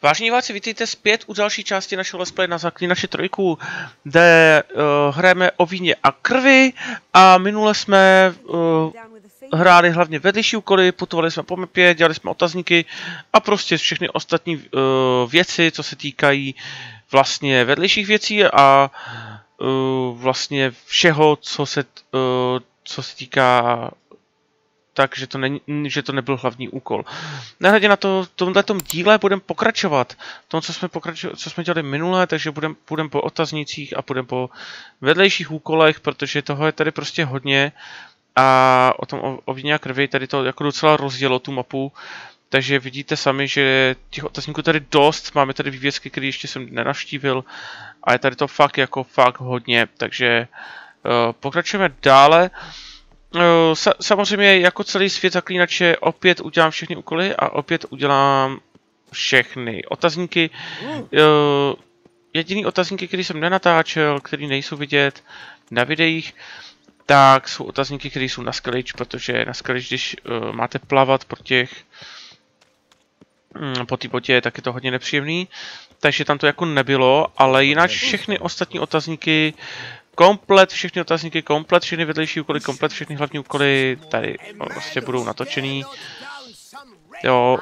Vážení diváci, vítejte zpět u další části našeho let's play na Zaklínače 3, kde hrajeme o víně a krvi a minule jsme hráli hlavně vedlejší úkoly, putovali jsme po mapě, dělali jsme otazníky a prostě všechny ostatní věci, co se týkají vlastně vedlejších věcí a vlastně všeho, co se týká takže že to nebyl hlavní úkol. Nehledě na to, v tomto díle budeme pokračovat. Tom, co jsme dělali minule, takže budeme po otaznících a budeme po vedlejších úkolech, protože toho je tady prostě hodně. A o víně a krvi tady to jako docela rozdělo tu mapu. Takže vidíte sami, že těch otazníků tady dost. Máme tady vývězky, které ještě jsem nenavštívil. A je tady to fakt hodně. Takže pokračujeme dále. Samozřejmě jako celý svět Zaklínače opět udělám všechny úkoly a opět udělám všechny otazníky. Jediný otazníky, který jsem nenatáčel, který nejsou vidět na videích, tak jsou otazníky, které jsou na Zaklínač, protože na Zaklínač, když máte plavat po té vodě, tak je to hodně nepříjemný. Takže tam to jako nebylo, ale jinak všechny ostatní otazníky, všechny otazníky, všechny vedlejší úkoly, všechny hlavní úkoly tady prostě budou natočený. Jo,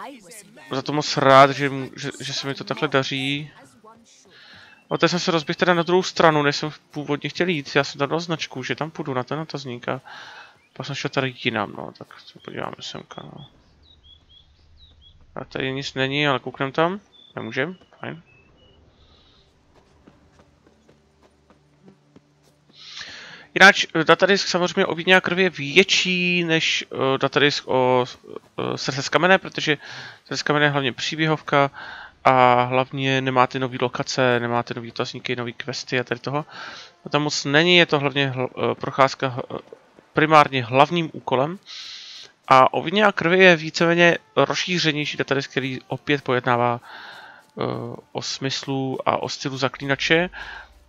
za to moc rád, že se mi to takhle daří. A teď jsem se rozběhl teda na druhou stranu, než jsem původně chtěl jít. Já jsem tam dal značku, že tam půjdu na ten otazník a pak jsem šel tady jinam, no, tak se podíváme semka, no. A tady nic není, ale koukneme tam. Nemůžem, fajn. Jinak datadisk samozřejmě o víně a krvi je větší než datadisk o srdce z kamene, protože srdce z kamene je hlavně příběhovka a hlavně nemáte nový lokace, nemáte nový otazníky, nový questy a tady toho. A tam moc není, je to hlavně procházka primárně hlavním úkolem. A o víně a krvi je víceméně rozšířenější datadisk, který opět pojednává o smyslu a o stylu Zaklínače,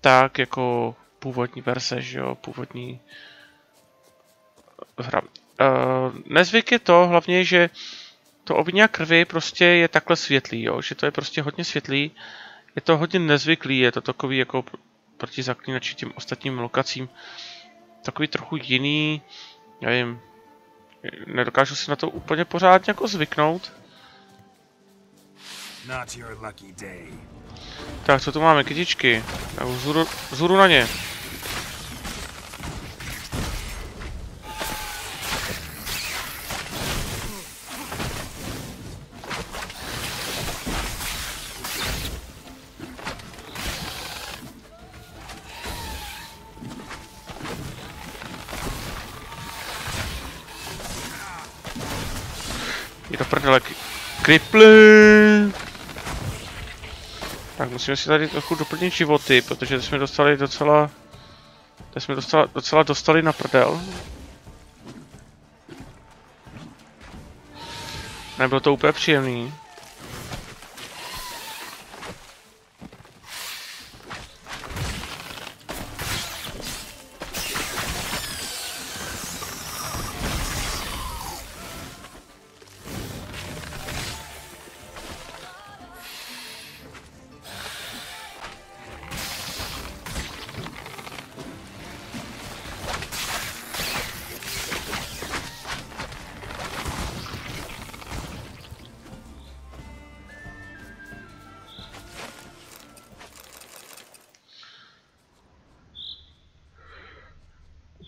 tak jako původní verze, že jo, původní hra. Nezvyk je to hlavně, že to o víně a krvi prostě je takhle světlý, jo, že to je prostě hodně světlý, je to hodně nezvyklý, je to takový jako proti Zaklínači těm ostatním lokacím, takový trochu jiný, nevím, nedokážu si na to úplně pořádně jako zvyknout. Tak, co tu máme? Kytičky. Vzhůru na ně. Je to prdele. Kriply! Tak musíme si tady trochu doplnit životy, protože jsme dostali docela dostali na prdel. Nebylo to úplně příjemný.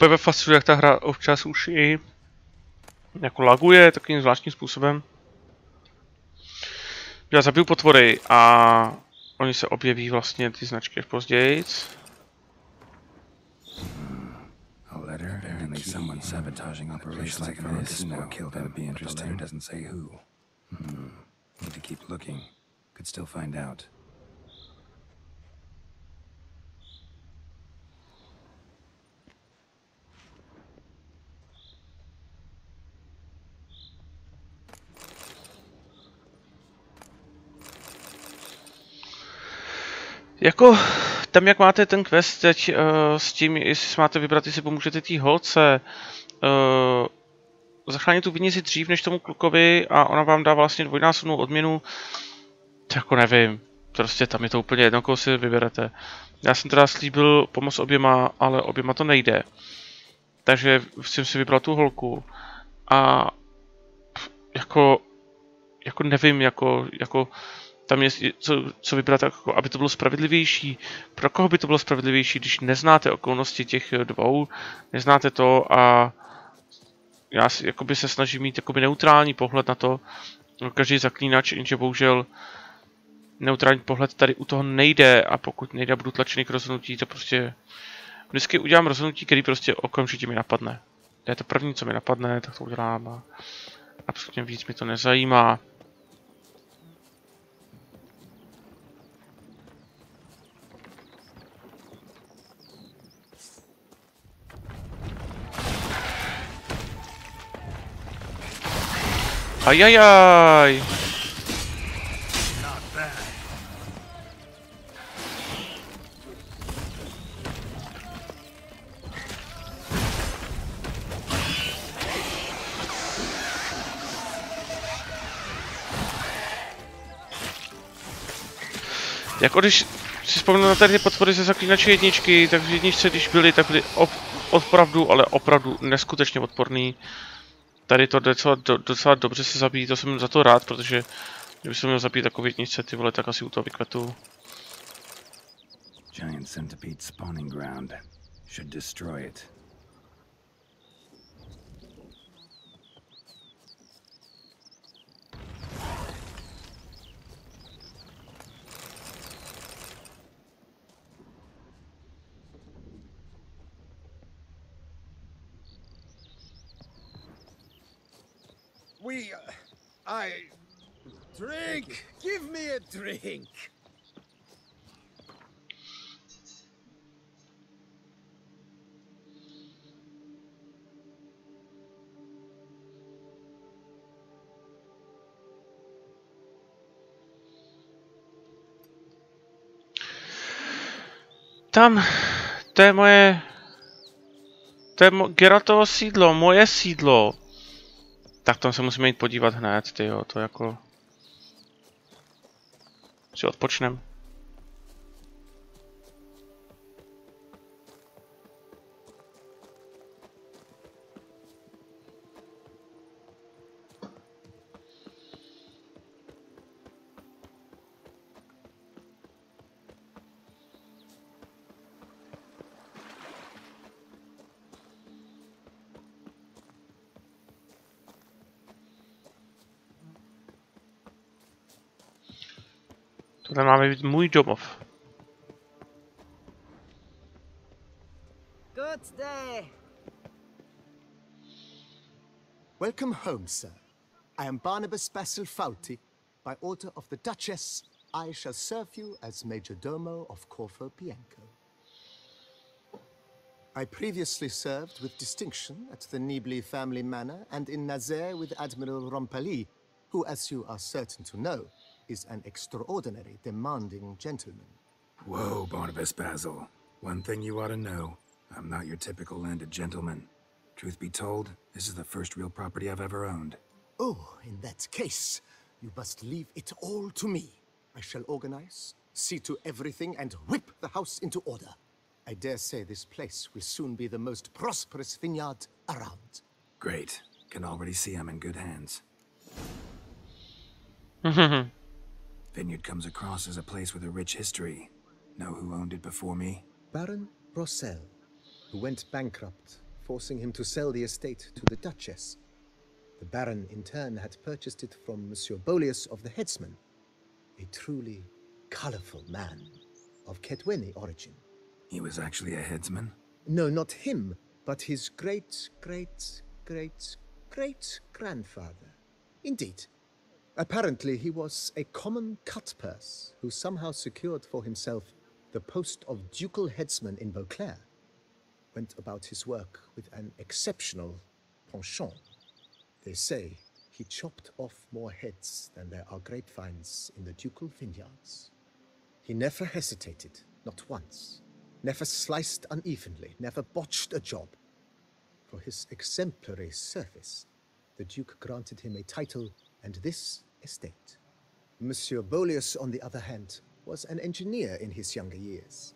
Úplně fascinuje, jak ta hra občas už i jako laguje takovým zvláštním způsobem. Já zabiju potvory a oni se objeví vlastně ty značky později. Jako, tam jak máte ten quest teď s tím, jestli si máte vybrat, jestli pomůžete té holce, zachránit tu vinici dřív než tomu klukovi a ona vám dá vlastně dvojnásobnou odměnu, Jako nevím. Prostě tam je to úplně jedno, koho si vyberete. Já jsem teda slíbil pomoct oběma, ale oběma to nejde. Takže jsem si vybral tu holku. A jako nevím, jako tam je co vybrat, jako, aby to bylo spravedlivější. Pro koho by to bylo spravedlivější, když neznáte okolnosti těch dvou, neznáte to a já si jakoby se snažím mít jakoby neutrální pohled na to, každý zaklínač, jenže bohužel neutrální pohled tady u toho nejde a pokud nejde a budu tlačený k rozhodnutí, to prostě vždycky udělám rozhodnutí, který prostě okamžitě mi napadne. To je to první, co mi napadne, tak to udělám a absolutně víc mi to nezajímá. Ajajaj! Jako když si vzpomenu na tady ty podpory ze Zaklínače jedničky, tak v jedničce, když byly, tak byly opravdu, ale opravdu neskutečně odporný. Tady to docela dobře se zabíjí, to jsem za to rád, protože kdyby se měl zabít jako v jedničce, ty vole, tak asi u toho vykvetu. Giant centipede spawning ground. Should destroy it. Drink! Give me a drink! Tam, to je moje... To je Geraltovo sídlo, moje sídlo. Tak tam se musíme jít podívat hned, tyjo, to jako... Si odpočnem. Tohle máme být můj domov. Good day. Welcome home, sir. I am Barnabas Basil Fawlty. By order of the Duchess, I shall serve you as Major Domo of Corfu Bianco. I previously served with distinction at the Nibley family manor and in Nazaire with Admiral Rompali, who, as you are certain to know, is an extraordinary, demanding gentleman. Whoa, Barnabas Basil. One thing you ought to know. I'm not your typical landed gentleman. Truth be told, this is the first real property I've ever owned. Oh, in that case, you must leave it all to me. I shall organize, see to everything, and whip the house into order. I dare say this place will soon be the most prosperous vineyard around. Great. Can already see I'm in good hands. Vineyard comes across as a place with a rich history. Know who owned it before me? Baron Rossel, who went bankrupt, forcing him to sell the estate to the Duchess. The Baron, in turn, had purchased it from Monsieur Bolius of the Headsman, a truly colorful man of Ketweni origin. He was actually a headsman? No, not him, but his great-great-great-great-grandfather. Indeed. Apparently, he was a common cut-purse who somehow secured for himself the post of ducal headsman in Beauclair. Went about his work with an exceptional penchant. They say he chopped off more heads than there are grapevines in the ducal vineyards. He never hesitated, not once. Never sliced unevenly, never botched a job. For his exemplary service, the Duke granted him a title and this estate. Monsieur Bolius, on the other hand, was an engineer in his younger years.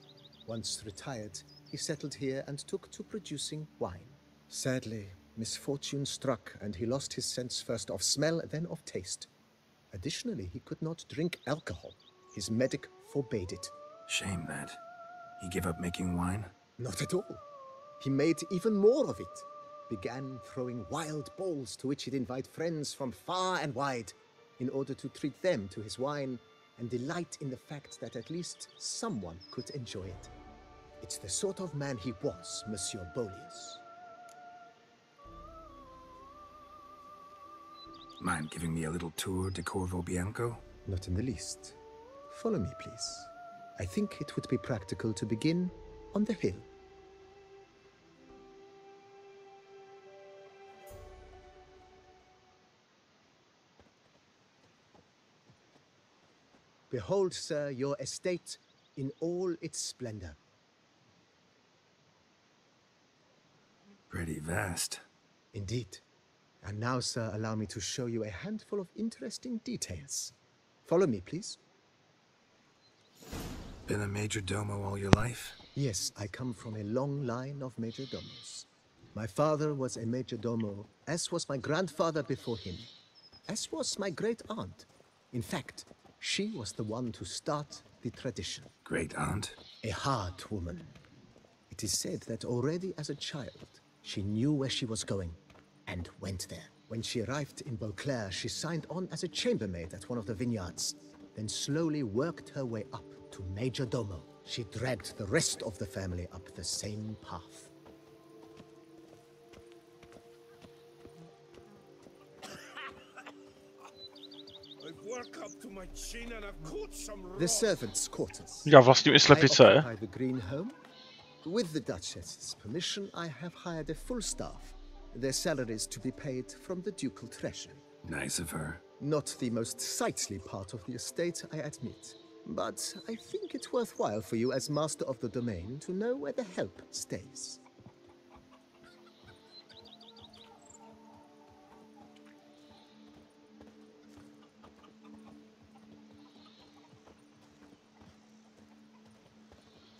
Once retired, he settled here and took to producing wine. Sadly, misfortune struck and he lost his sense first of smell, then of taste. Additionally, he could not drink alcohol. His medic forbade it. Shame that. He gave up making wine? Not at all. He made even more of it. Began throwing wild balls to which he'd invite friends from far and wide in order to treat them to his wine and delight in the fact that at least someone could enjoy it. It's the sort of man he was, Monsieur Bolius. Mind giving me a little tour de Corvo Bianco? Not in the least. Follow me, please. I think it would be practical to begin on the hill. Behold, sir, your estate in all its splendor. Pretty vast. Indeed. And now, sir, allow me to show you a handful of interesting details. Follow me, please. Been a major domo all your life? Yes, I come from a long line of major domos. My father was a major domo, as was my grandfather before him, as was my great aunt. In fact, she was the one to start the tradition. Great aunt? A hard woman. It is said that already as a child, she knew where she was going and went there. When she arrived in Beauclair, she signed on as a chambermaid at one of the vineyards, then slowly worked her way up to major domo. She dragged the rest of the family up the same path. The servants' quarters. Já vlastním i I slepice. occupy the green home. With the Duchess's permission, I have hired a full staff. Their salaries to be paid from the ducal treasury. Nice of her. Not the most sightly part of the estate, I admit. But I think it's worthwhile for you as master of the domain to know where the help stays.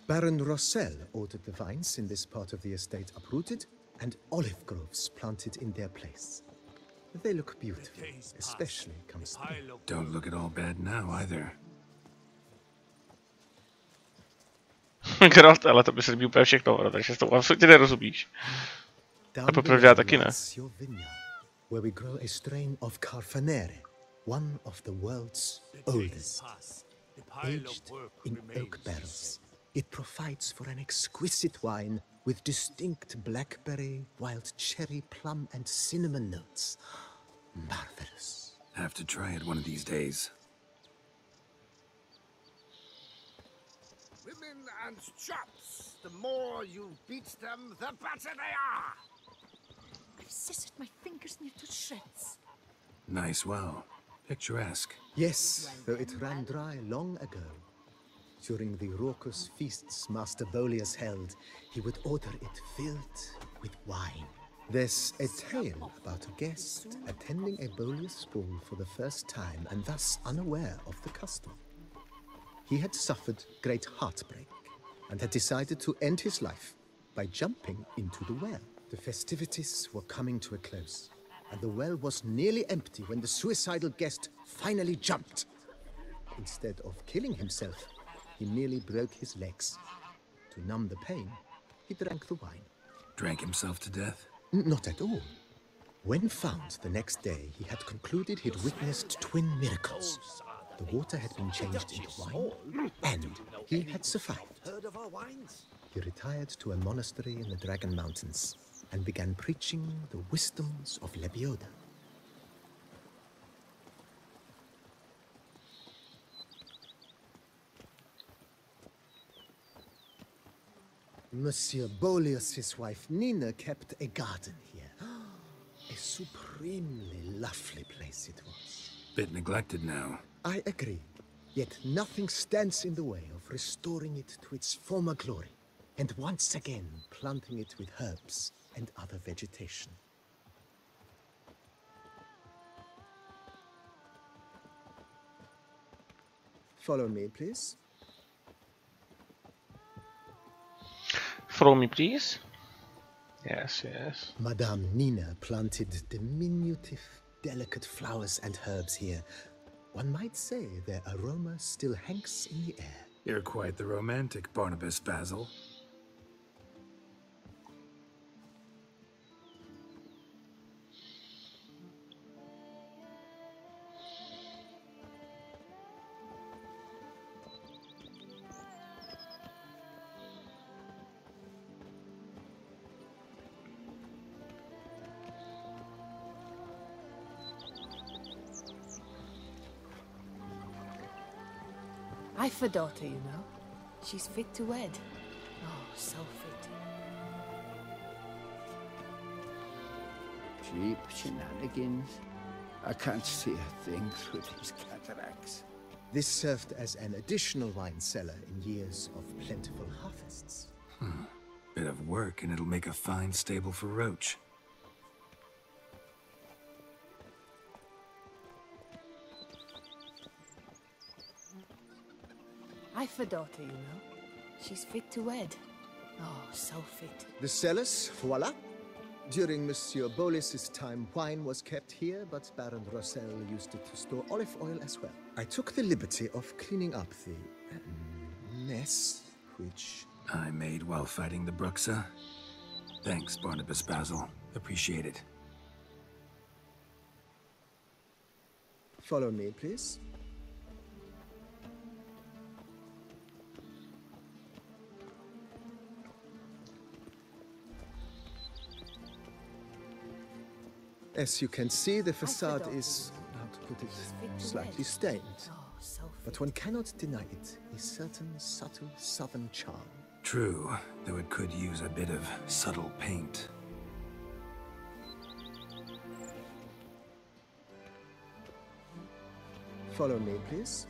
Baron Rossel ordered the vines in this part of the estate uprooted and olive groves planted in their place. They look beautiful, especially come spring. Don't look at all bad now either. Krát, ale to by se líbí úplně všechno, takže to absolutně nerozumíš. A popravdě já taky ne. Where we grow a strain of Carfanere, one of the world's oldest. Aged in oak barrels, it provides for an exquisite wine with distinct blackberry, wild cherry, plum, and cinnamon notes. Marvelous. Have to try it one of these days. Women and chops. The more you beat them, the better they are. I've scissored my fingers near to shreds. Nice well. Picturesque. Yes, though it ran dry long ago. During the raucous feasts Master Bolius held, he would order it filled with wine. There's a tale about a guest attending a Bolius ball for the first time and thus unaware of the custom. He had suffered great heartbreak and had decided to end his life by jumping into the well. The festivities were coming to a close, and the well was nearly empty when the suicidal guest finally jumped. Instead of killing himself, he merely broke his legs. To numb the pain, he drank the wine. Drank himself to death? Not at all. When found the next day, he had concluded he'd witnessed twin miracles. The water had been changed into wine, and he had survived. He retired to a monastery in the Dragon Mountains and began preaching the wisdoms of Lebioda. Monsieur Bolius's wife Nina kept a garden here. A supremely lovely place it was. Bit neglected now. I agree. Yet nothing stands in the way of restoring it to its former glory, and once again planting it with herbs and other vegetation. Follow me, please. Follow me, please. Yes, yes. Madame Nina planted diminutive, delicate flowers and herbs here. One might say their aroma still hangs in the air. You're quite the romantic, Barnabas Basil. I've a daughter, you know. She's fit to wed. Oh, so fit. Cheap shenanigans. I can't see a thing through these cataracts. This served as an additional wine cellar in years of plentiful harvests. Bit of work and it'll make a fine stable for Roach. I've a daughter, you know. She's fit to wed. Oh, so fit. The cellars, voila. During Monsieur Bolis's time, wine was kept here, but Baron Rossel used it to store olive oil as well. I took the liberty of cleaning up the mess, which... I made while fighting the Bruxa. Thanks, Barnabas Basil. Appreciate it. Follow me, please. As you can see, the facade is, how to put it, slightly stained. But one cannot deny it, a certain subtle southern charm. True, though it could use a bit of subtle paint. Follow me, please.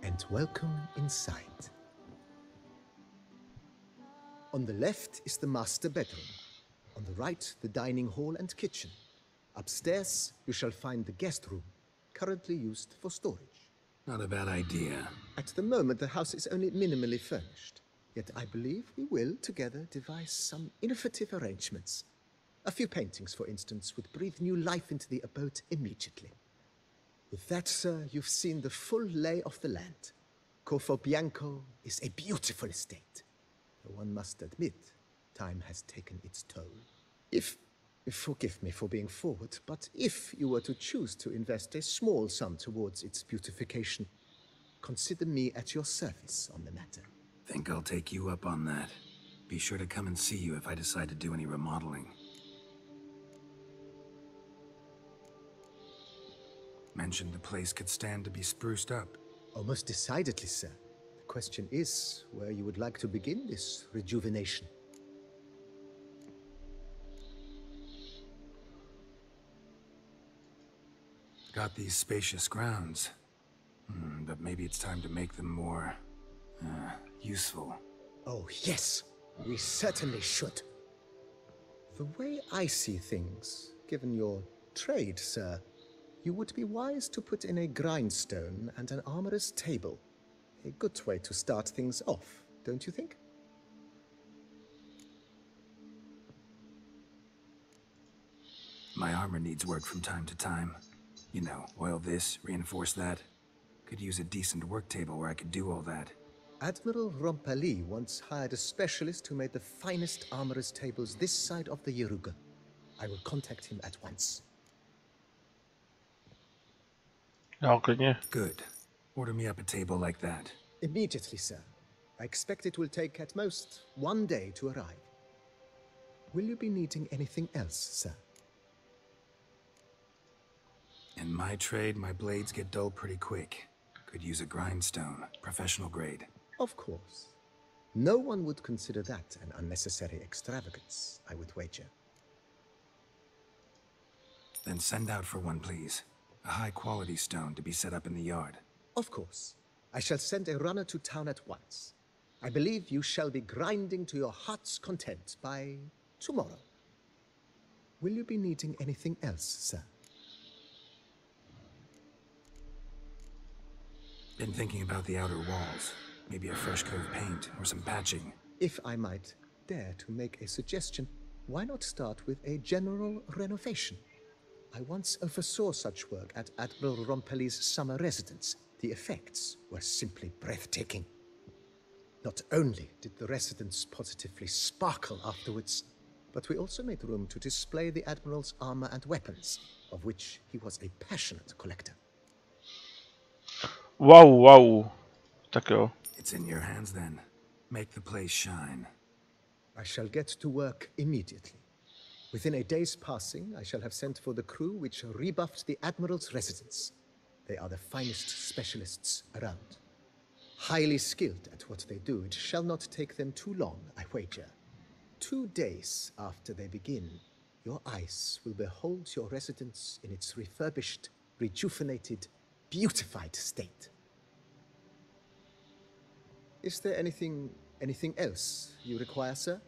And welcome inside. On the left is the master bedroom. On the right, the dining hall and kitchen. Upstairs, you shall find the guest room, currently used for storage. Not a bad idea. At the moment, the house is only minimally furnished. Yet I believe we will, together, devise some innovative arrangements. A few paintings, for instance, would breathe new life into the abode immediately. With that, sir, you've seen the full lay of the land. Corfo Bianco is a beautiful estate. Though one must admit, time has taken its toll. Forgive me for being forward, but if you were to choose to invest a small sum towards its beautification, consider me at your service on the matter. Think I'll take you up on that. Be sure to come and see you if I decide to do any remodeling. Mentioned the place could stand to be spruced up. Oh, most decidedly, sir. The question is where you would like to begin this rejuvenation. Got these spacious grounds. But maybe it's time to make them more... useful. Oh, yes. We certainly should. The way I see things, given your trade, sir, you would be wise to put in a grindstone and an armorer's table. A good way to start things off, don't you think? My armor needs work from time to time. You know, oil this, reinforce that. Could use a decent work table where I could do all that. Admiral Rompali once hired a specialist who made the finest armorer's tables this side of the Yeruga. I will contact him at once. Jo, klidně. Good. Order me up a table like that. Immediately, sir. I expect it will take at most 1 day to arrive. Will you be needing anything else, sir? In my trade, my blades get dull pretty quick. Could use a grindstone, professional grade. Of course. No one would consider that an unnecessary extravagance, I would wager. Then send out for one, please. A high-quality stone to be set up in the yard. Of course. I shall send a runner to town at once. I believe you shall be grinding to your heart's content by tomorrow. Will you be needing anything else, sir? Been thinking about the outer walls. Maybe a fresh coat of paint or some patching. If I might dare to make a suggestion, why not start with a general renovation? I once oversaw such work at Admiral Rompelli's summer residence. The effects were simply breathtaking. Not only did the residence positively sparkle afterwards, but we also made room to display the Admiral's armor and weapons, of which he was a passionate collector. Wow, wow. Tak jo. It's in your hands then. Make the place shine. I shall get to work immediately. Within a day's passing, I shall have sent for the crew which rebuffed the Admiral's residence. They are the finest specialists around. Highly skilled at what they do, it shall not take them too long, I wager. 2 days after they begin, your eyes will behold your residence in its refurbished, rejuvenated, beautified state. Is there anything else you require, sir?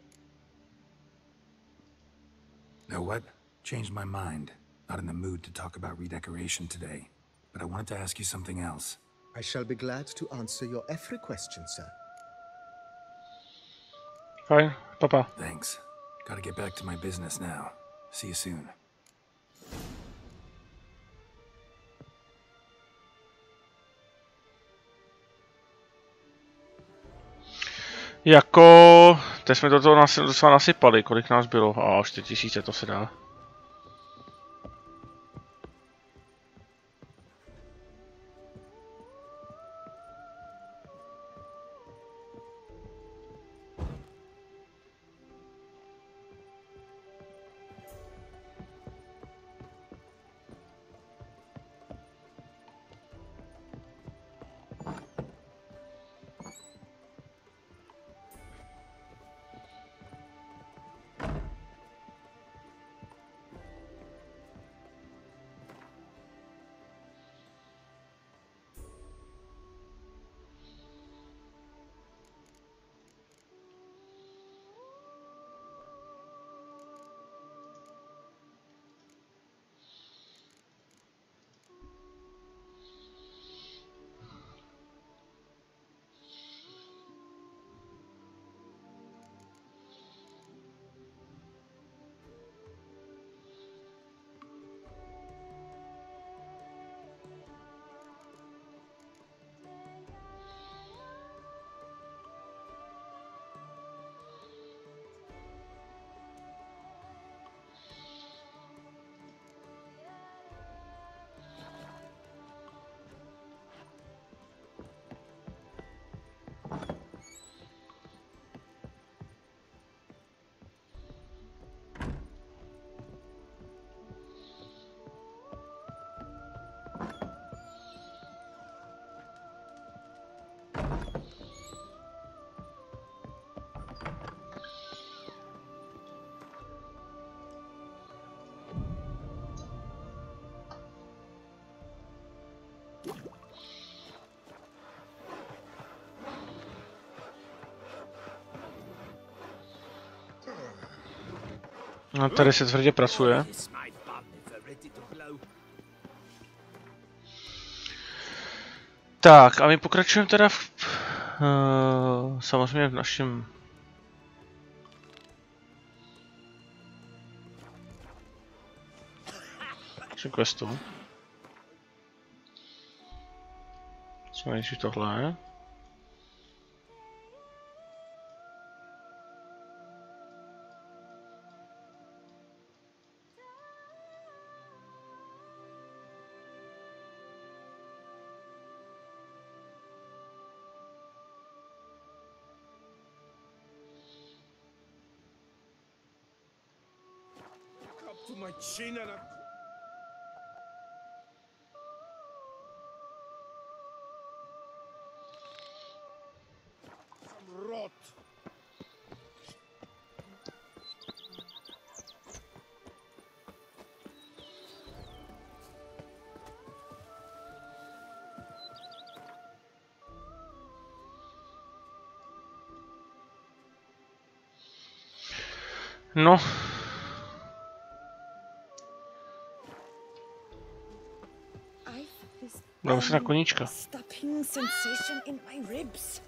Know what? Changed my mind. Not in the mood to talk about redecoration today. But I wanted to ask you something else. I shall be glad to answer your every question, sir. Fajn, papa. Thanks. Gotta get back to my business now. See you soon. Jako... Teď jsme do toho docela nasypali, kolik nás bylo? A 4000, to se dá. No, tady se tvrdě pracuje. Tak, a my pokračujeme teda samozřejmě v našem questu. Co nejdřív tohle. To my chin and some rot. No. Budeme se na koníčka. Stopping sensation in my ribs.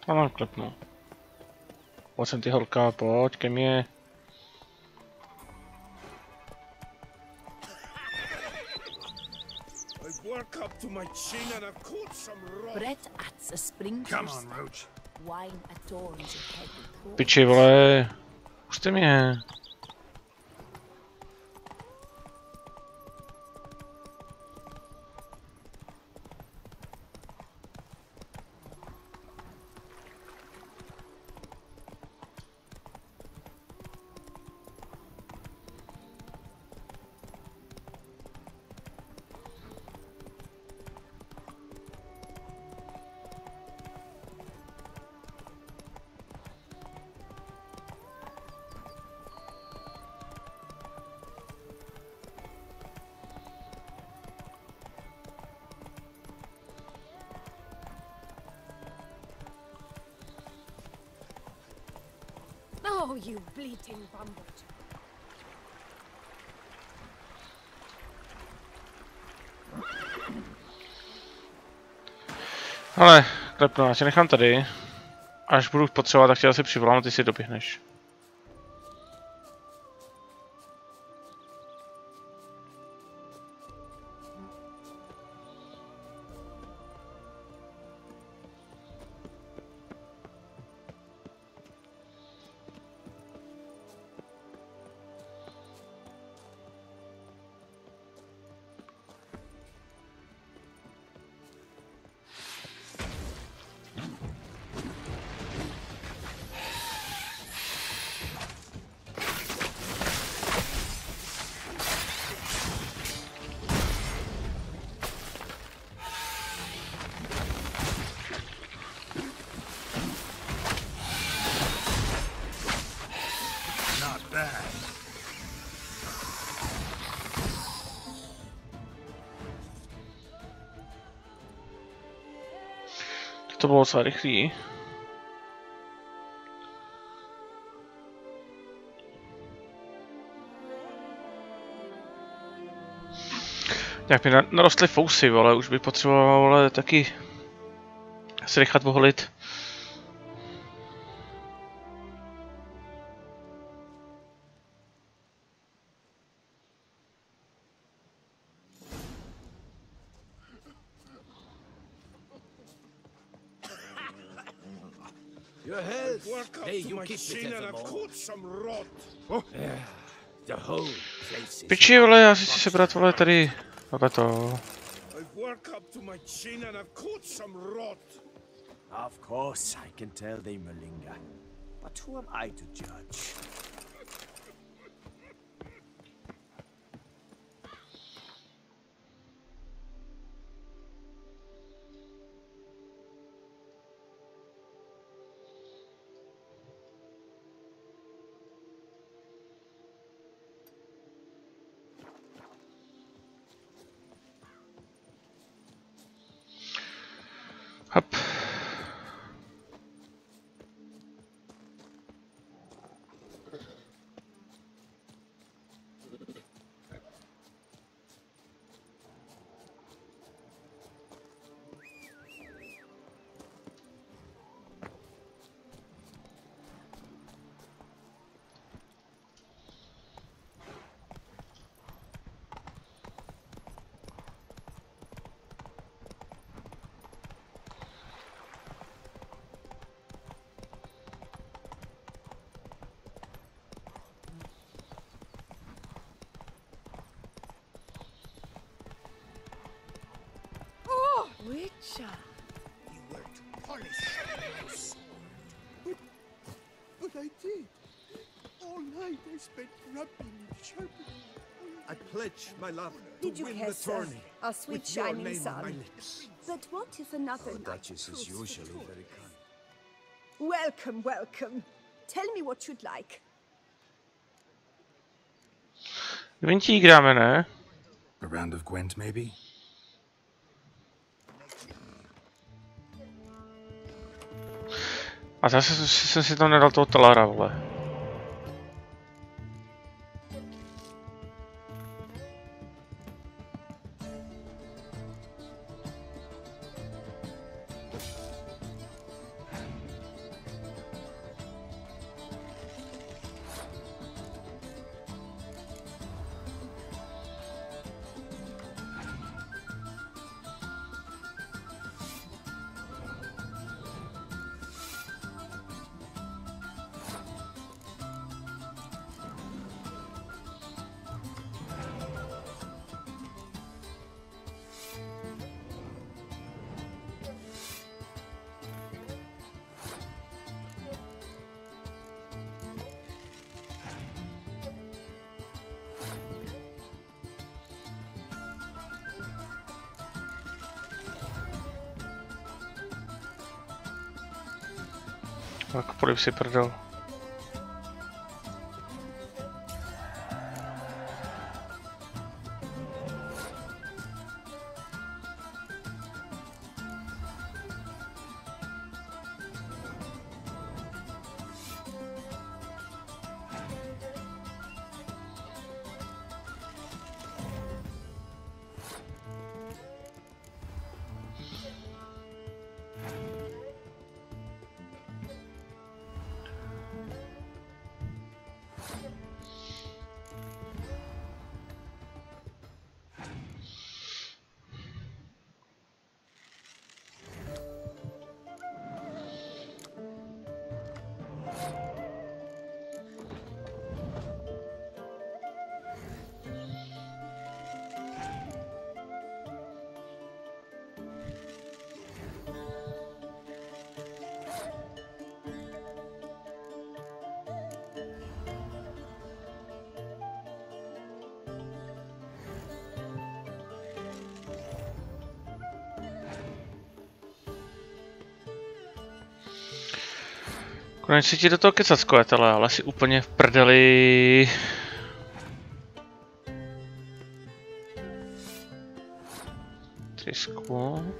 To mám klepnu. Pojď sem ty holka, pojď ke mně. Bread at a spring. Come on, Roach. Wine at thorns ahead. Piči, vole. Pušte mě. Oh, you bleating bumblet. Ale, klepnu, já tě nechám tady. Až budu potřebovat, tak tě asi přivolám a ty si doběhneš. To bylo docela rychlý. Jak mi narostly fousy, ale už bych potřeboval taky se nechat oholit. Your health. Hey, you keep it as a more. The whole place is... Piči, vole, já si chci sebrat, vole, tady to. Of course, I can tell they malinga. But who am I to judge? Hop. Witcher. You were to polish. But I did. All night I spent rubbing and sharpening. I pledge my love to Did you win hear, the sir? tourney. Our sweet with your shining name on my sun. lips. But what if another Our night Duchess is proves usually fatal? very kind. Welcome, welcome. Tell me what you'd like. Gvintí hráme, ne? A round of Gwent, maybe? A zase jsem si tam nedal toho talara, vole. Tak poliv si prdel. Konečně ti do toho kecat skojetele, ale si úplně v prdeli. Trysku.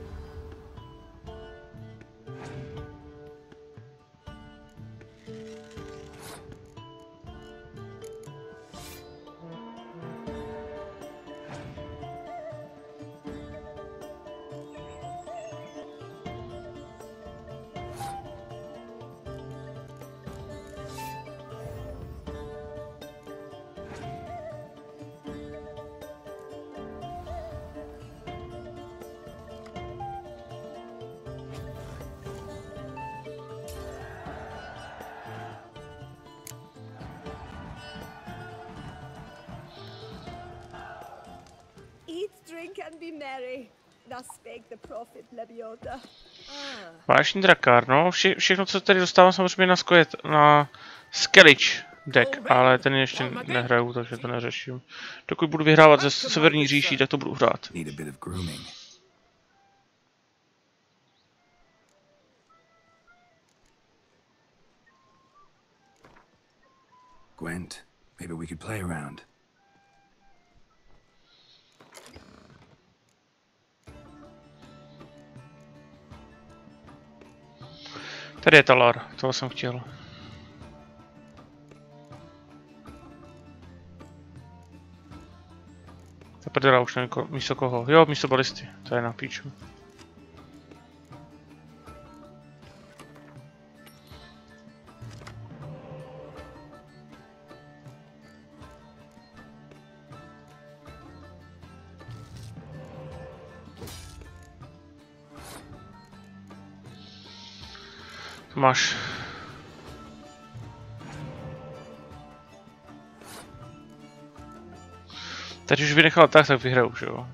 And be merry. Thus spake the prophet Lebiota. Vážný drakár, no, všechno, co tady dostávám samozřejmě na Zaklínač deck, ale ten ještě nehraju, takže to neřeším. Dokud budu vyhrávat ze severní říší, tak to budu hrát. Gwent, maybe we could play around. Tady je talar, toho jsem chtěl. Ta prdela už nevím, místo koho. Jo, místo balisty, to je na píču. Máš. Teď už vynechal tak vyhraju, že jo?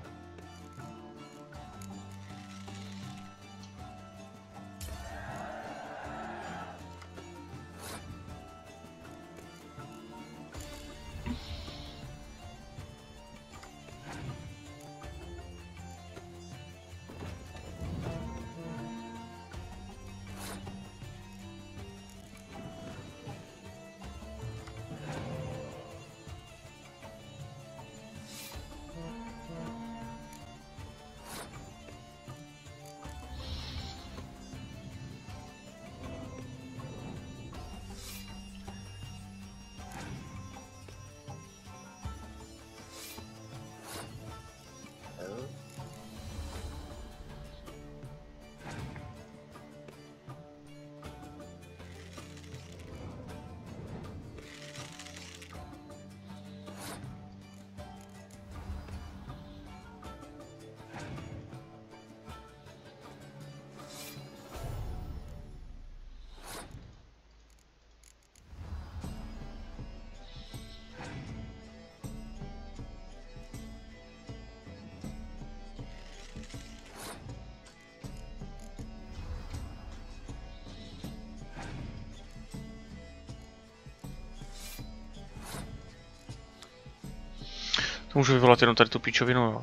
To můžu vyvolat jenom tady tu píčovinu, jo.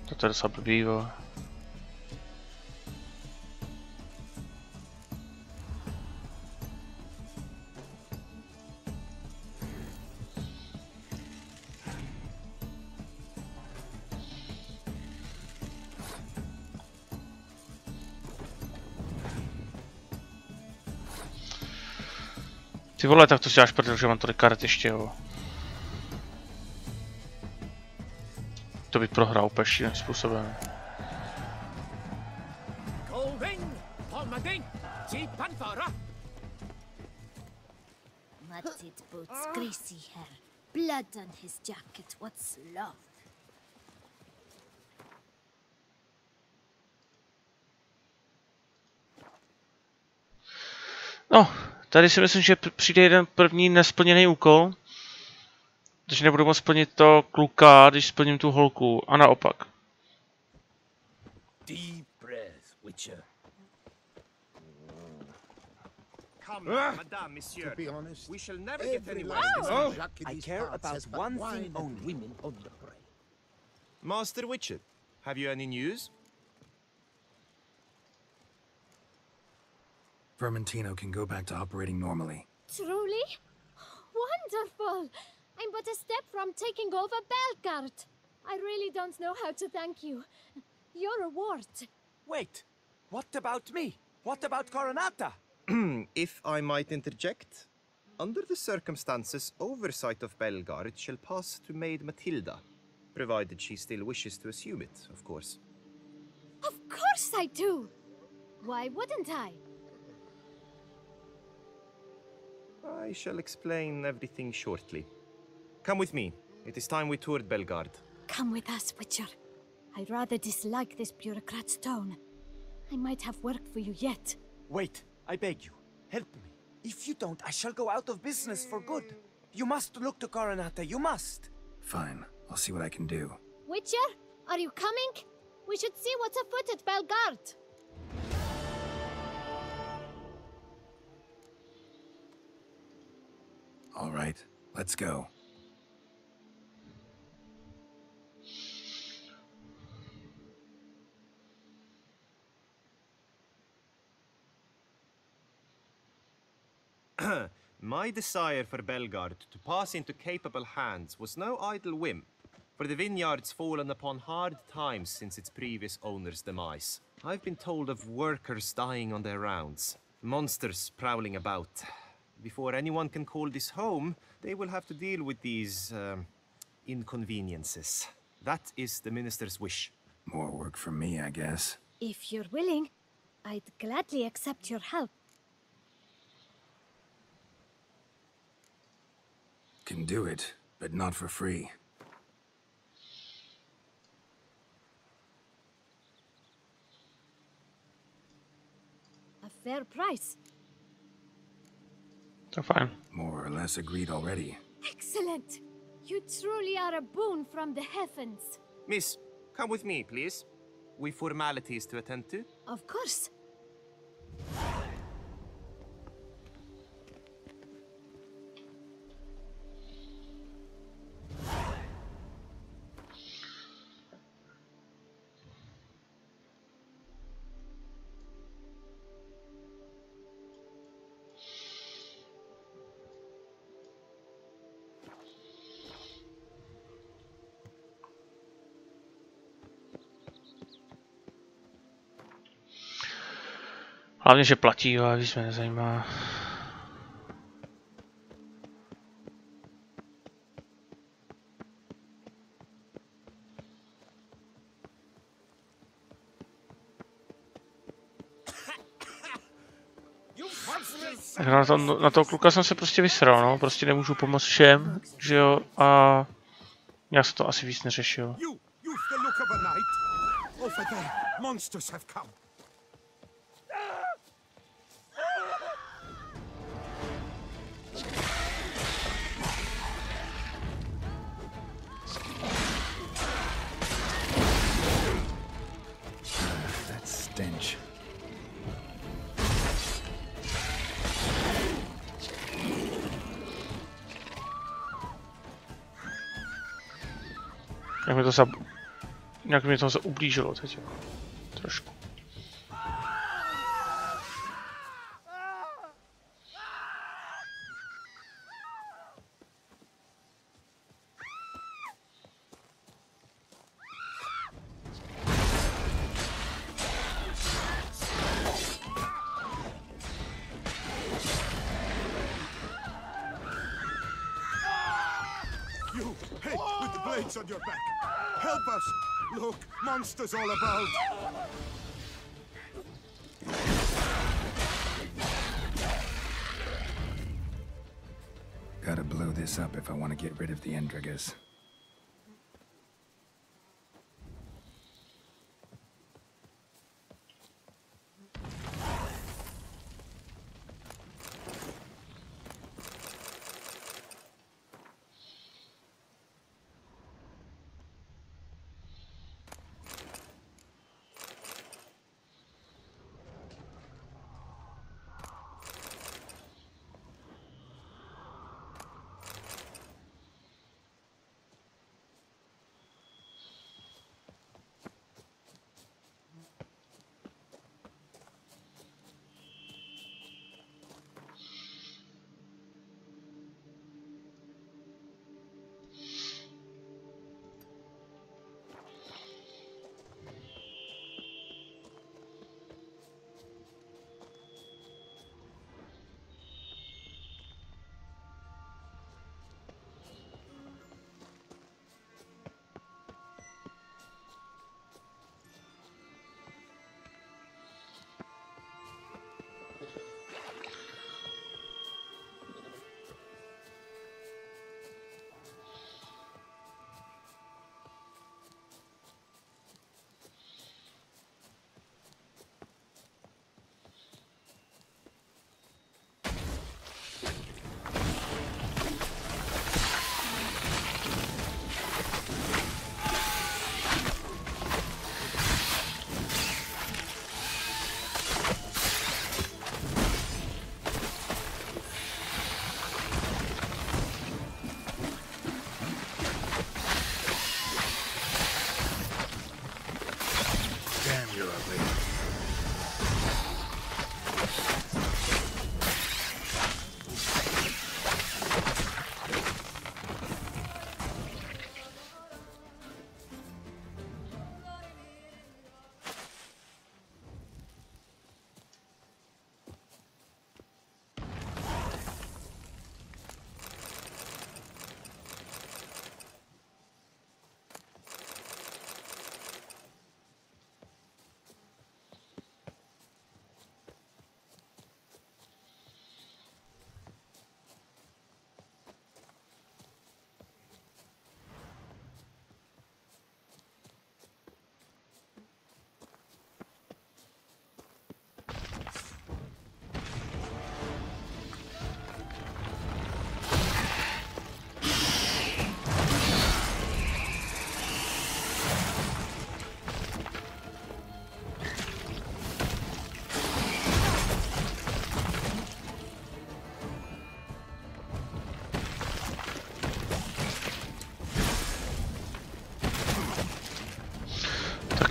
To je docela blbý, jo. Ty vole, tak to si dáš prdel, že mám tolik karet ještě, jo. To bych prohrál úplně šíleným způsobem. Matted boots, greasy hair, blood on his jacket, what's love? No, tady si myslím, že přijde jeden první nesplněný úkol. Takže nebudu moct splnit to kluka, když splním tu holku. A naopak. Deep breath, Witcher. Come, madame, monsieur. To be honest, We shall never get anywhere. everyone in this in country. I care about one thing only. Women on the brain. Master Witcher, have you any news? Vermentino can go back to operating normally. Truly? Wonderful! I'm but a step from taking over Belgard. I really don't know how to thank you. Your reward. Wait, what about me? What about Coronata? If I might interject, under the circumstances, oversight of Belgard shall pass to Maid Matilda, provided she still wishes to assume it, of course. Of course I do! Why wouldn't I? I shall explain everything shortly. Come with me. It is time we toured Belgard. Come with us, Witcher. I rather dislike this bureaucrat's tone. I might have work for you yet. Wait, I beg you, help me. If you don't, I shall go out of business for good. You must look to Coronata, you must. Fine, I'll see what I can do. Witcher, are you coming? We should see what's afoot at Belgard. All right, let's go. My desire for Belgard to pass into capable hands was no idle whim, for the vineyard's fallen upon hard times since its previous owner's demise. I've been told of workers dying on their rounds, monsters prowling about. Before anyone can call this home, they will have to deal with these inconveniences. That is the minister's wish. More work for me, I guess. If you're willing, I'd gladly accept your help. Can do it, but not for free. A fair price. So fine. More or less agreed already. Excellent! You truly are a boon from the heavens. Miss, come with me, please. We've formalities to attend to. Of course. Hlavně, že platí, ale víc mě nezajímá. Tak na toho kluka jsem se prostě vysral, no. Prostě nemůžu pomoct všem, že jo, a já se to asi víc neřešil. You've the look of a knight. Over there, monsters have come. That stench. Jak mi to ublížilo teď, jako. Trošku. lights on your back. Help us! Look, monsters all about. Gotta blow this up if I want to get rid of the Endrigas.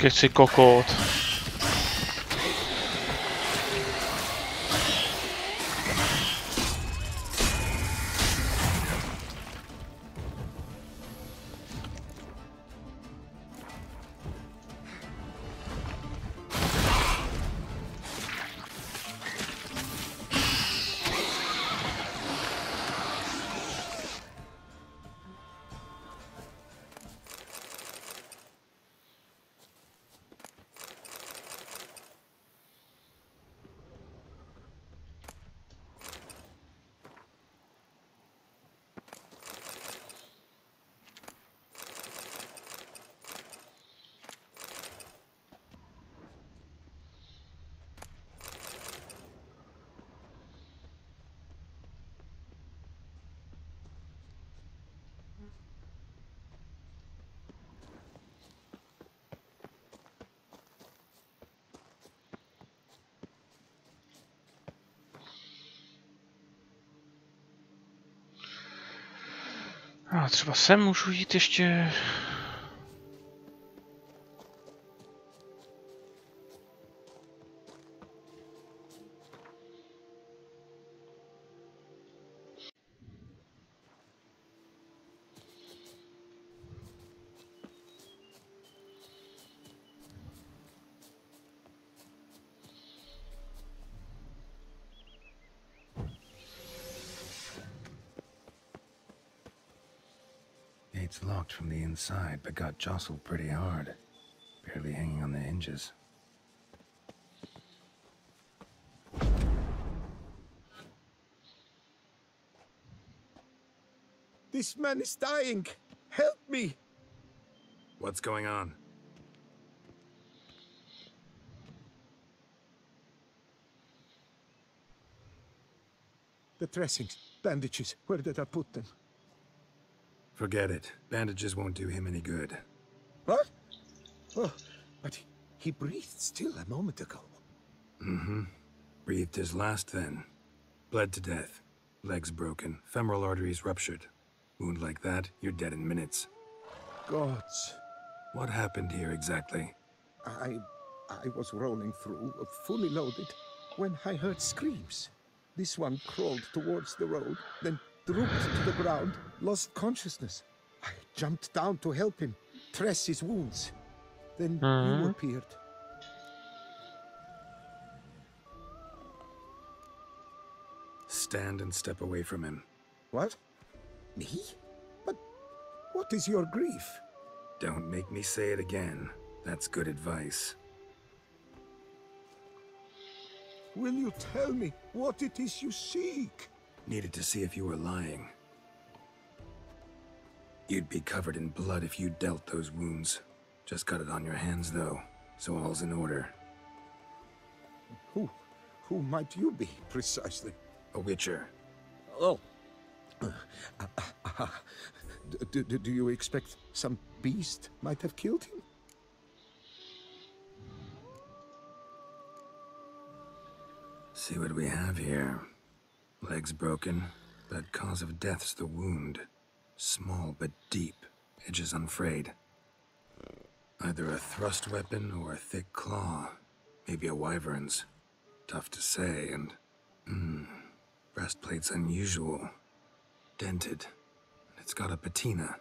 Taky chci kokot. A třeba sem můžu jít ještě. gate's locked from the inside, but got jostled pretty hard. Barely hanging on the hinges. This man is dying. Help me. What's going on? The dressings, bandages, where did I put them? Forget it. Bandages won't do him any good. What? Oh, but he breathed still a moment ago. Mm-hmm. Breathed his last then. Bled to death. Legs broken. Femoral arteries ruptured. Wound like that, you're dead in minutes. Gods. What happened here exactly? I was rolling through, fully loaded, when I heard screams. This one crawled towards the road, then drooped to the ground, lost consciousness. I jumped down to help him, dress his wounds. Then you appeared. Stand and step away from him. What? Me? But what is your grief? Don't make me say it again. That's good advice. Will you tell me what it is you seek? Needed to see if you were lying. You'd be covered in blood if you dealt those wounds. Just got it on your hands, though, so all's in order. Who might you be, precisely? A witcher. Oh. Do you expect some beast might have killed him? See what we have here. Legs broken, but cause of death's the wound. Small but deep, edges unfrayed. Either a thrust weapon or a thick claw. Maybe a wyvern's. Tough to say, and... breastplate's unusual. Dented. It's got a patina.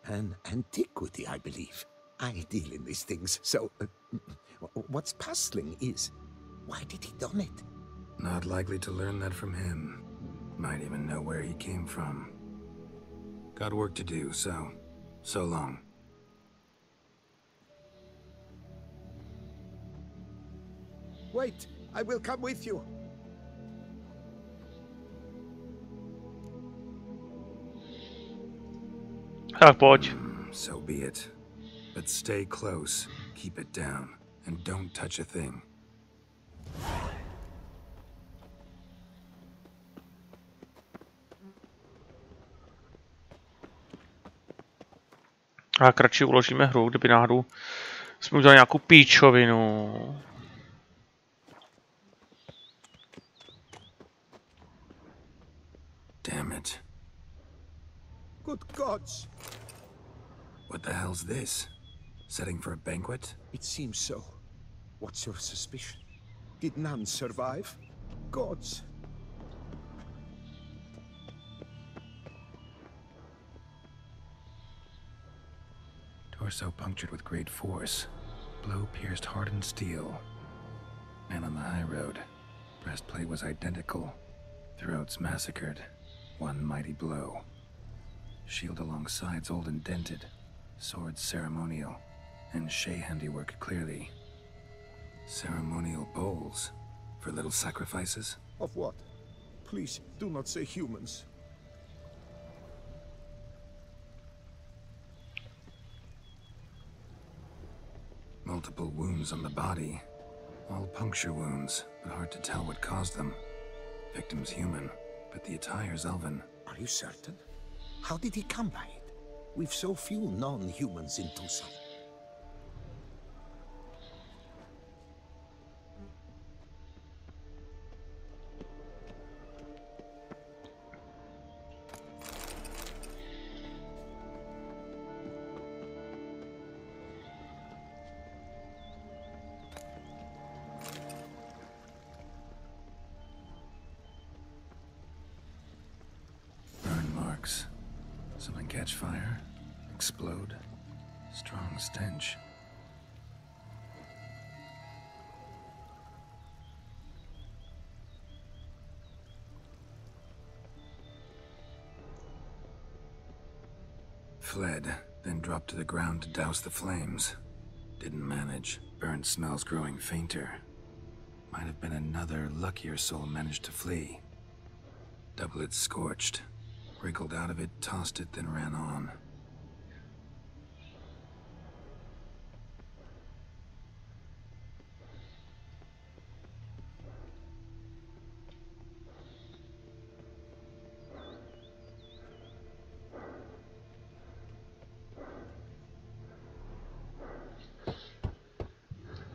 An antiquity, I believe. I deal in these things, so... what's puzzling is... why did he don it? Not likely to learn that from him. Might even know where he came from. Got work to do, so long. Wait, I will come with you. Tak pojď. So be it. But stay close, keep it down, and don't touch a thing. A kratší uložíme hru, kdyby náhodou jsme udělali nějakou píčovinu. Damn it. Good gods! What the hell's this? Setting for a banquet? It seems so. What's your suspicion? Did none survive? Gods! Torso punctured with great force. Blow pierced hardened steel. Man on the high road. Breastplate was identical. Throats massacred. One mighty blow. Shield along sides old and dented. Sword ceremonial. And Shay handiwork clearly. Ceremonial bowls. For little sacrifices? Of what? Please, do not say humans. Multiple wounds on the body. All puncture wounds, but hard to tell what caused them. Victim's human, but the attire's elven. Are you certain? How did he come by it? We've so few non-humans in Tucson. Something catch fire, explode, strong stench. Fled, then dropped to the ground to douse the flames. Didn't manage. Burnt smells growing fainter. Might have been another luckier soul managed to flee. Double it scorched. Wriggled out of it, tossed it, then ran on.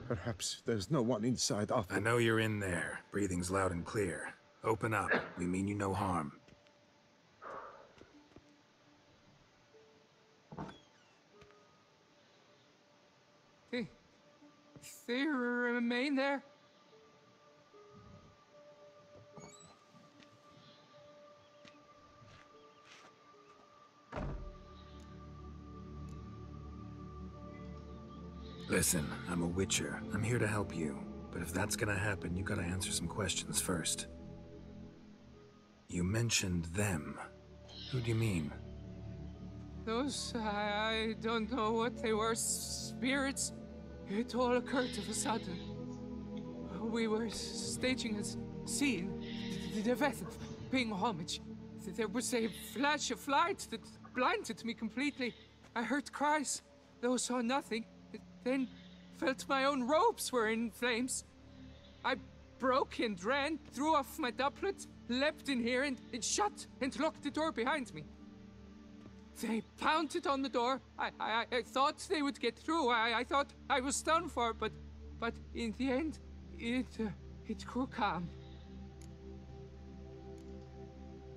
Perhaps there's no one inside after. I know you're in there. Breathing's loud and clear. Open up. We mean you no harm. They remain there? Listen, I'm a witcher. I'm here to help you. But if that's gonna happen, you gotta answer some questions first. You mentioned them. Who do you mean? Those, I don't know what they were. Spirits? It all occurred of a sudden. We were staging a scene. The death of paying homage. There was a flash of light that blinded me completely. I heard cries, though saw nothing. Then felt my own robes were in flames. I broke and ran, threw off my doublet, leapt in here and shut and locked the door behind me. They pounded on the door. I thought they would get through. I thought I was done for, but in the end, it grew calm.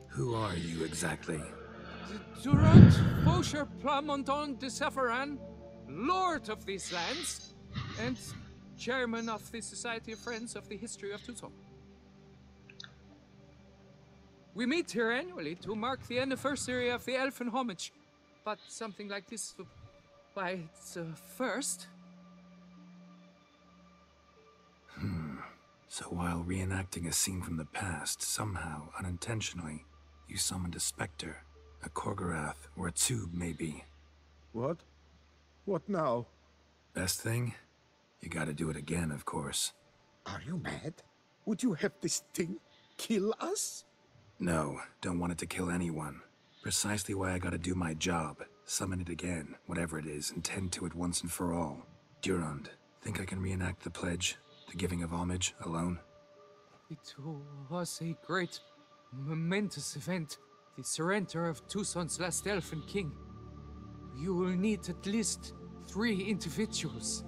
Who are you exactly? Durant Faucher Plamondon de Safaran, Lord of these lands, and Chairman of the Society of Friends of the History of Tucson. We meet here annually to mark the anniversary of the Elfin homage, but something like this, why, it's a first. So while reenacting a scene from the past, somehow, unintentionally, you summoned a specter, a Korgorath, or a tube, maybe. What? What now? Best thing? You gotta do it again, of course. Are you mad? Would you have this thing kill us? No, don't want it to kill anyone. Precisely why I gotta do my job. Summon it again, whatever it is, and tend to it once and for all. Durand, think I can reenact the pledge, the giving of homage, alone? It was a great, momentous event. The surrender of Tucson's last elfin king. You will need at least 3 individuals.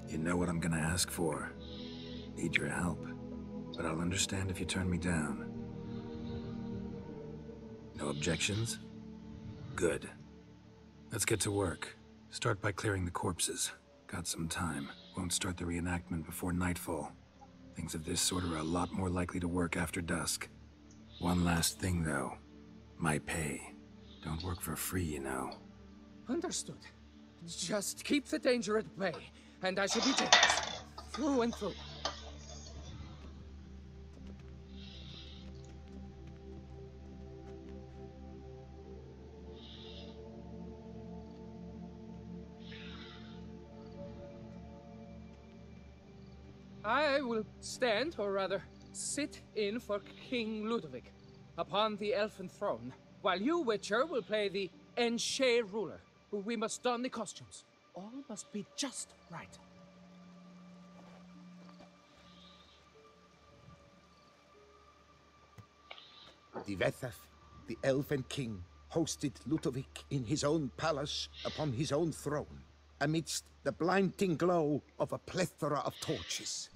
You know what I'm gonna ask for. Need your help. But I'll understand if you turn me down. No objections? Good. Let's get to work. Start by clearing the corpses. Got some time. Won't start the reenactment before nightfall. Things of this sort are a lot more likely to work after dusk. One last thing, though. My pay. Don't work for free, you know. Understood. Just keep the danger at bay, and I shall be generous. Through and through. I will stand, or rather, sit in for King Ludovic, upon the elfin throne, while you, Witcher, will play the Enche ruler. We must don the costumes. All must be just right. Diveketh, the elven king, hosted Ludovic in his own palace upon his own throne, amidst the blinding glow of a plethora of torches.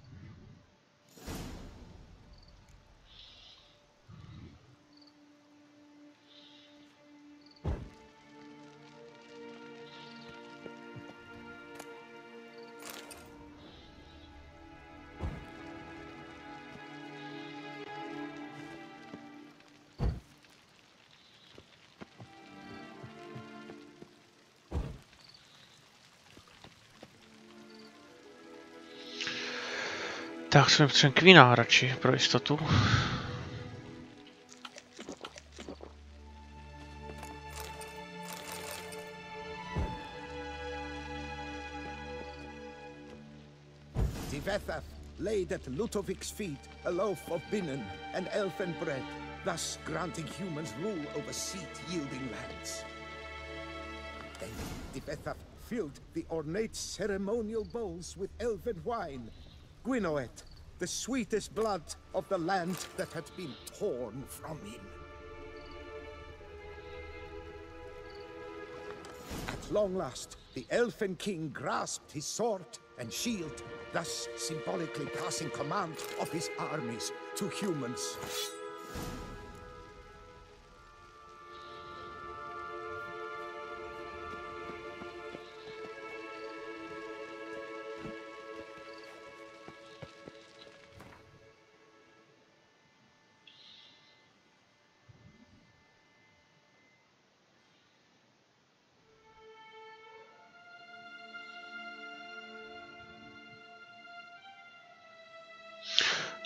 Tak jsme potřebujeme kvína radši pro jistotu. Divoký laid at Ludovik's feet a loaf of binnen and elfin bread, thus granting humans rule over seed-yielding lands. Then Divoký filled the ornate ceremonial bowls with elven wine, Gwinoet, the sweetest blood of the land that had been torn from him. At long last, the elfin king grasped his sword and shield, thus symbolically passing command of his armies to humans.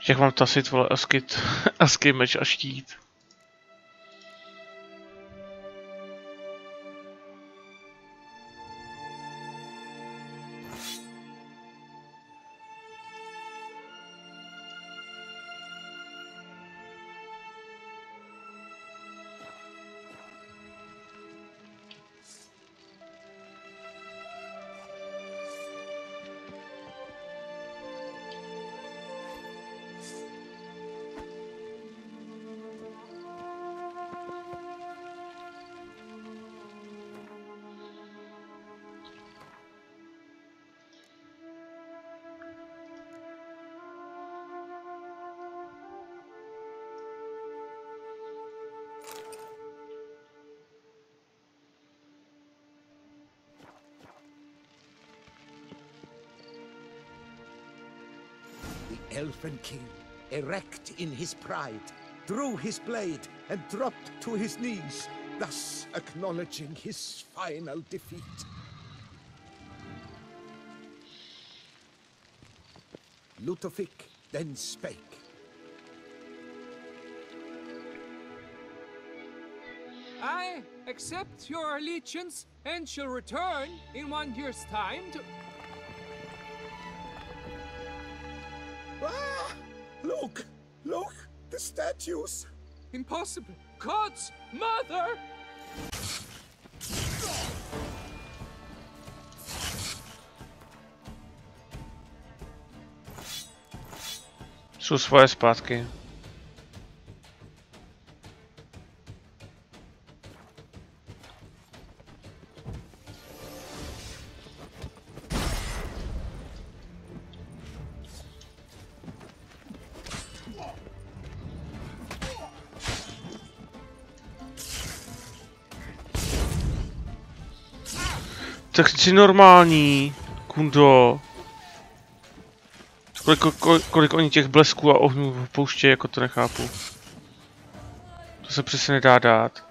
Jak mám tasit, vole, elský meč a štít. Elfin king, erect in his pride, drew his blade and dropped to his knees, thus acknowledging his final defeat. Ludovic then spake. I accept your allegiance and shall return in 1 year's time to... Ah! Look! Look! The statues! Impossible! God's mother! Jsou svoje zpátky. Tak jsi normální, kundo. Kolik oni těch blesků a ohňů pouštějí, jako to nechápu. To se přesně nedá dát.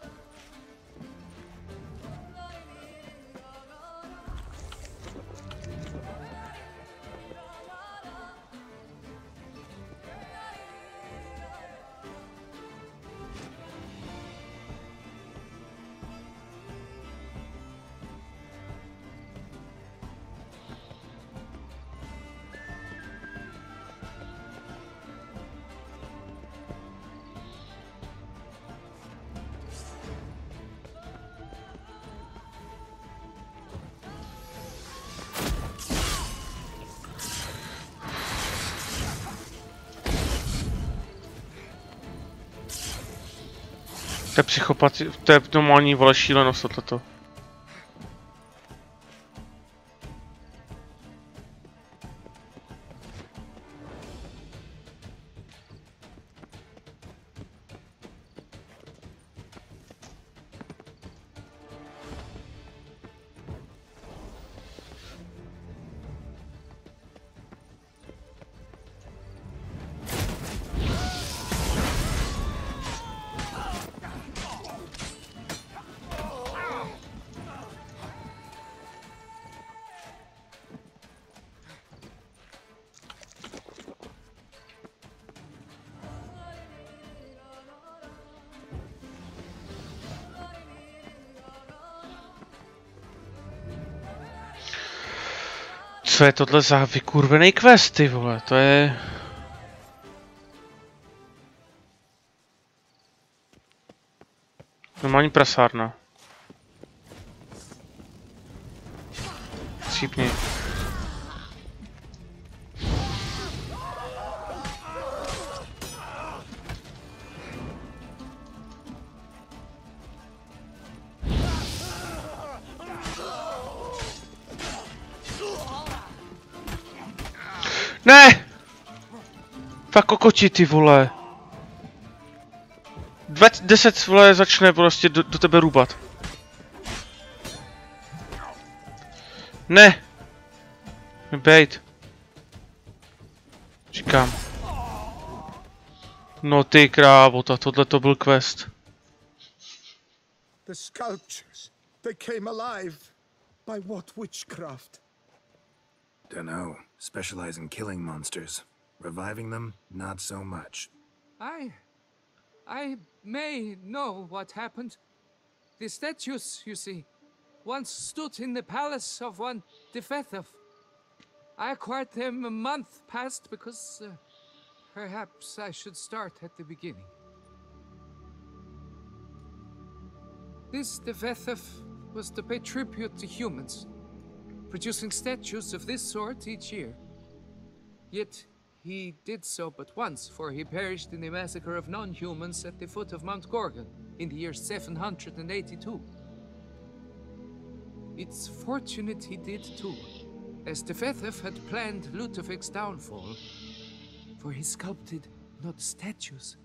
To je psychopat, to je normální, vole, šílenost tohleto. Co je tohle za vykurvený quest, ty vole, to je... Normální prasárna. Cípni. Ne! Fakt kokoti, ty vole. 10 vole začne prostě do tebe rubat. Ne! Bejt. Říkám. No ty krávo, tohle to byl quest. The sculptures, they came alive. By what witchcraft? Dunno. Specialize in killing monsters. Reviving them, not so much. I may know what happened. The statues, you see, once stood in the palace of one Divoký. I acquired them a month past because perhaps I should start at the beginning. This Divoký was to pay tribute to humans, producing statues of this sort each year. Yet he did so but once, for he perished in the massacre of non-humans at the foot of Mount Gorgon in the year 782. It's fortunate he did too, as Divoký had planned Ludovik's downfall, for he sculpted not statues,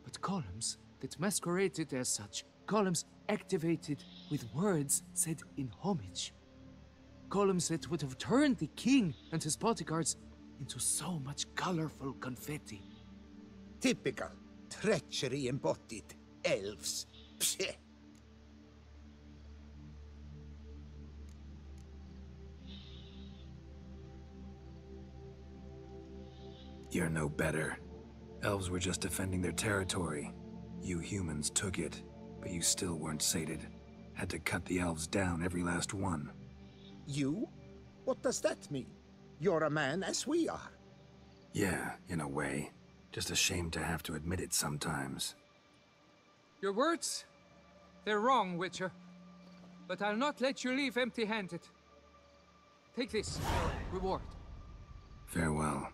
but columns that masqueraded as such, columns activated with words said in homage. Columns that would have turned the king and his bodyguards into so much colorful confetti. Typical. Treachery embodied. Elves. Psheh. You're no better. Elves were just defending their territory. You humans took it, but you still weren't sated. Had to cut the elves down, every last one. You? What does that mean? You're a man as we are. Yeah, in a way. Just ashamed to have to admit it sometimes. Your words? They're wrong, Witcher. But I'll not let you leave empty-handed. Take this, your reward. Farewell.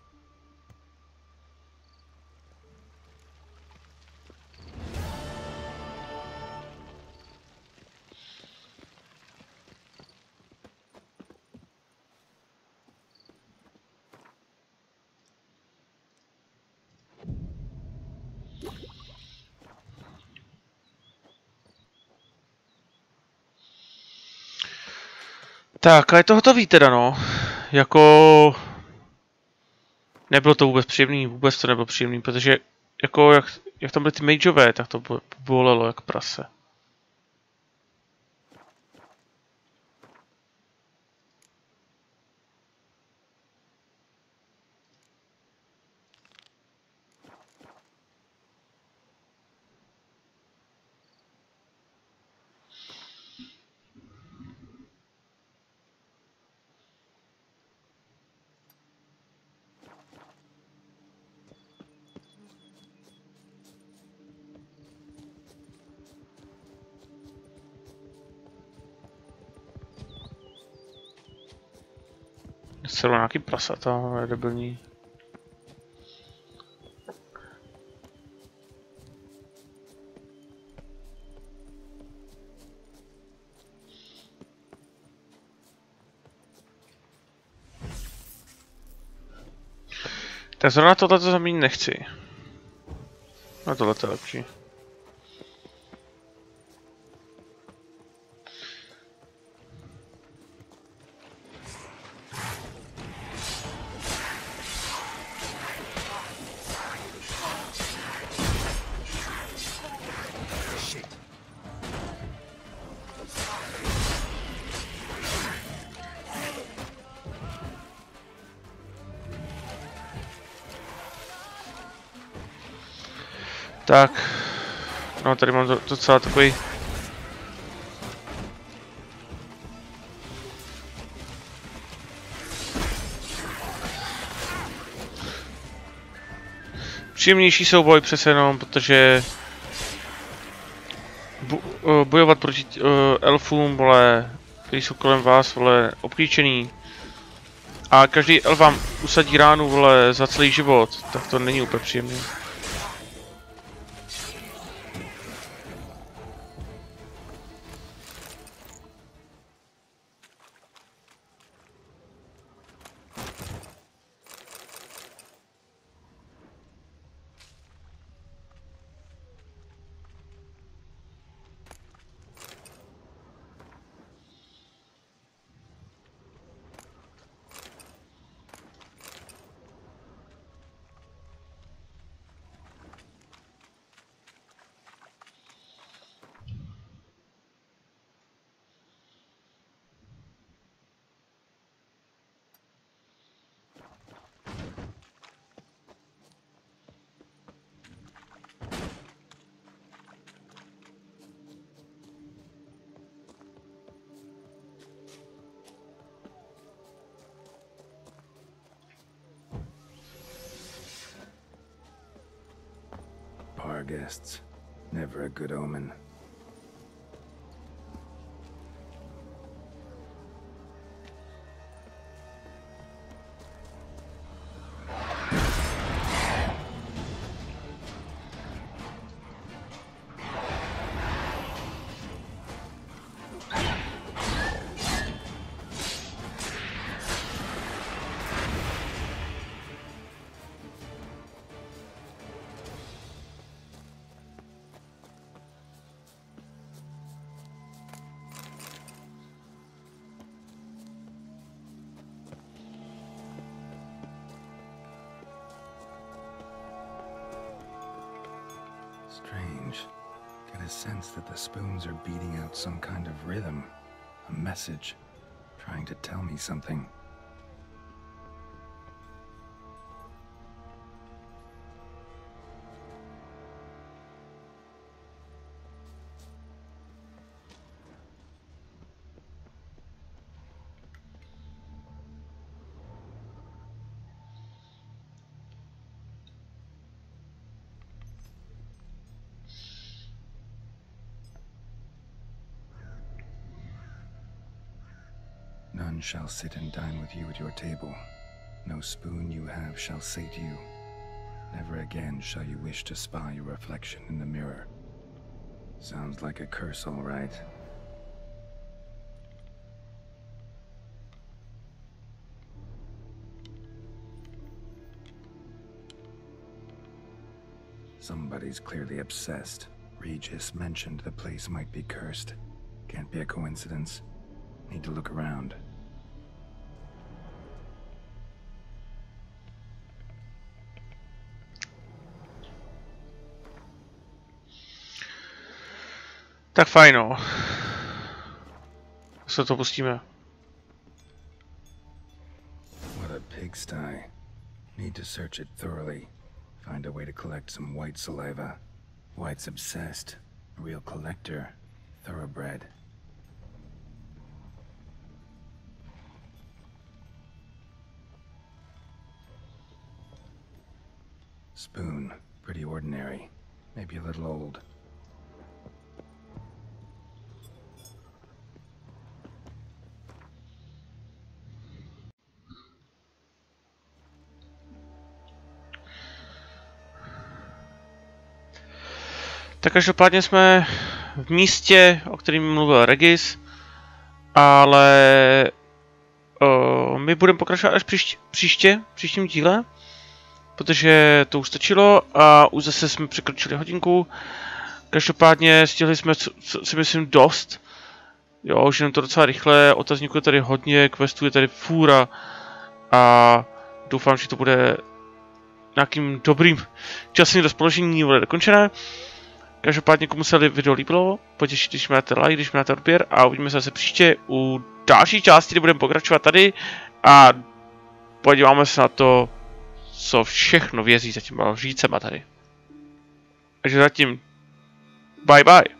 Tak, a je to hotový teda, no. Jako... Nebylo to vůbec příjemný, vůbec to nebylo příjemný, protože jako jak tam byly ty mageové, tak to bolelo jak prase. Celou nějaký prasata, debilní. Tak zrovna tohleto zaměnit nechci. No tohleto je lepší. Tak, no tady mám docela takový... příjemnější souboj přece jenom, protože bojovat proti elfům, vole, kteří jsou kolem vás, vole, obklíčený. A každý elf vám usadí ránu, vole, za celý život, tak to není úplně příjemné. Bar guests. Never a good omen. Strange. Get a sense that the spoons are beating out some kind of rhythm, a message, trying to tell me something. None shall sit and dine with you at your table. No spoon you have shall say to you, never again shall you wish to spy your reflection in the mirror. Sounds like a curse, all right. Somebody's clearly obsessed. Regis mentioned the place might be cursed. Can't be a coincidence. Need to look around. Tak fajn, no. Se to pustíme. What a pigsty. Need to search it thoroughly. Find a way to collect some white saliva. White's obsessed. A real collector. Thoroughbred. Spoon. Pretty ordinary. Maybe a little old. Tak každopádně jsme v místě, o kterém mluvil Regis, ale my budeme pokračovat až příštím díle, protože to už stačilo a už zase jsme překročili hodinku. Každopádně stihli jsme, si myslím, dost. Jo, už jenom to docela rychle, otazníků je tady hodně, questů je tady fůra a doufám, že to bude nějakým dobrým časovým rozpoložení bude dokončené. Každopádně, komu se video líbilo, potěšit, když máte like, když máte odběr a uvidíme se zase příště u další části, kde budeme pokračovat tady a podíváme se na to, co všechno vězí za těma lžícema tady. Takže zatím bye bye.